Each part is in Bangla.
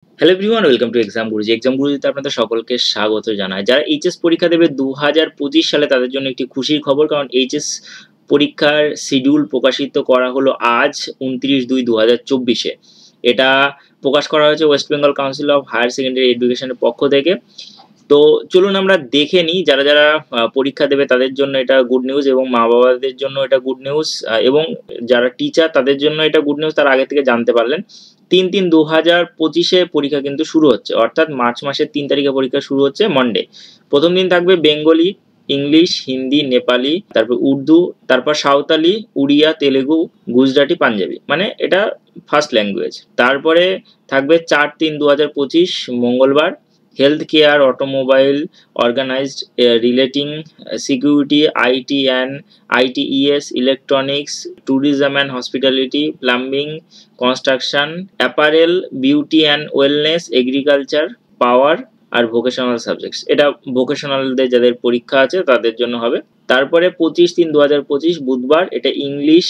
Hello everyone, welcome to exam Guruji. Exam গুরুজিতে আপনাদের সকলকে স্বাগত জানাই। যারা এইচএস পরীক্ষা দেবে ২০২৫ সালে তাদের জন্য একটি খুশির খবর, কারণ এইচএস পরীক্ষার শিডিউল প্রকাশিত করা হলো আজ ২৯/২/২০২৪-এ। এটা প্রকাশ করা হয়েছে West Bengal council of higher secondary এডুকেশনের পক্ষ থেকে। তো চলুন আমরা দেখে নিই, যারা পরীক্ষা দেবে তাদের জন্য এটা গুড নিউজ এবং মা-বাবাদের জন্য এটা গুড নিউজ, এবং যারা টিচার তাদের জন্য এটা গুড নিউজ, তারা আগে থেকে জানতে পারলেন। ৩/৩/২০২৫-এ পরীক্ষা কিন্তু শুরু হচ্ছে, অর্থাৎ মার্চ মাসের ৩ তারিখে পরীক্ষা শুরু হচ্ছে মন্ডে। প্রথম দিন থাকবে বেঙ্গলি, ইংলিশ, হিন্দি, নেপালি, তারপর উর্দু, তারপর সাঁওতালি, উড়িয়া, তেলেগু, গুজরাটি, পাঞ্জাবি, মানে এটা ফার্স্ট ল্যাঙ্গুয়েজ। তারপরে থাকবে ৪/৩/২০২৫ মঙ্গলবার, health care, automobile, organised retailing, security, IT and ITES, electronics, tourism and hospitality, plumbing, construction, apparel, beauty and wellness, agriculture, power আর ভোকেশনাল সাবজেক্টস। এটা ভোকেশনালদের যাদের পরীক্ষা আছে তাদের জন্য হবে। তারপরে ২৫/৩/২০২৫ বুধবার, এটা English,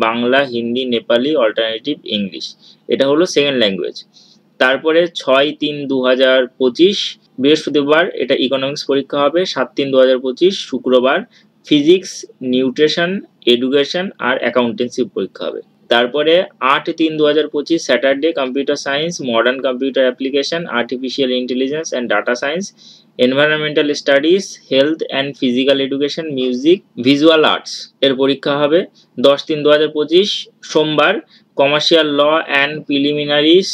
Bangla, Hindi, Nepali, alternative English, এটা হলো সেকেন্ড ল্যাঙ্গুয়েজ। তারপরে ৬/৩/২০২৫ বৃহস্পতিবার, এটা ইকোনমিক্স পরীক্ষা হবে। ৭/৩/২০২৫ শুক্রবার, ফিজিক্স, নিউট্রিশন, এডুকেশন আর অ্যাকাউন্টেন্সি পরীক্ষা হবে। তারপরে ৮/৩/২০২৫ Saturday, computer science, modern computer application, artificial intelligence and data science, environmental studies, health and physical education, music, visual arts এর পরীক্ষা হবে। ১০/৩/২০২৫ সোমবার, commercial law and preliminaries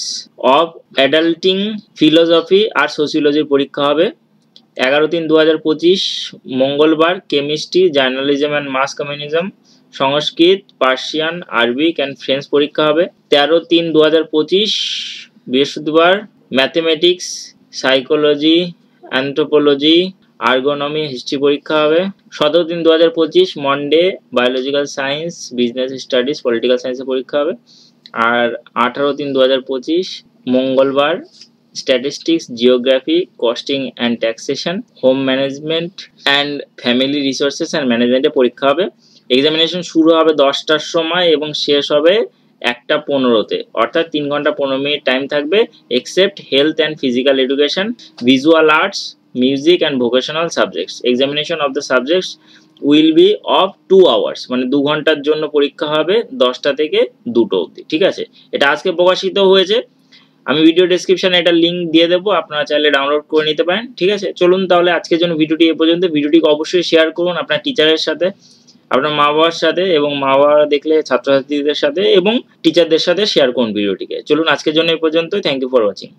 of অ্যাডাল্টিং, ফিলোসফি আর সোসিওলজির পরীক্ষা হবে। ১১/৩/২০২৫ মঙ্গলবার, chemistry, journalism and mass communication, Sanskrit, Persian, Arabic and French পরীক্ষা হবে। ১৩/৩/২০২৫ বৃহস্পতিবার, ম্যাথমেটিক্স, সাইকোলজি, অ্যানথ্রোপোলজি, আর্গোনমি, হিস্ট্রি পরীক্ষা হবে। ১৭/৩/২০২৫ Monday, biological science, business studies, political সায়েন্সের পরীক্ষা হবে। আর ১৮/৩/২০২৫ মঙ্গলবার, statistics, geography, costing and taxation, home management and family resources and ম্যানেজমেন্টের পরীক্ষা হবে। এক্সামিনেশন শুরু হবে ১০টার সময় এবং শেষ হবে ১টা ১৫-তে, অর্থাৎ ৩ ঘন্টা ১৫ মিনিট টাইম থাকবে, except health and physical education, visual arts, music and vocational subjects. Examination of the subjects will be of 2 hours, মানে ২ ঘন্টার জন্য পরীক্ষা হবে, ১০টা থেকে ২টো অবধি। ঠিক আছে, এটা আজকে প্রকাশিত হয়েছে। আমি ভিডিও ডেসক্রিপশনে এটা লিঙ্ক দিয়ে দেবো, আপনারা চাইলে ডাউনলোড করে নিতে পারেন। ঠিক আছে, চলুন তাহলে আজকের জন্য ভিডিওটি এ পর্যন্ত। ভিডিওটিকে অবশ্যই শেয়ার করুন আপনার টিচারের সাথে, আপনার মা বাবার সাথে, এবং মা বাবারা দেখলে ছাত্রছাত্রীদের সাথে এবং টিচারদের সাথে শেয়ার করুন ভিডিওটিকে। চলুন আজকের জন্য এ পর্যন্ত। Thank you for watching.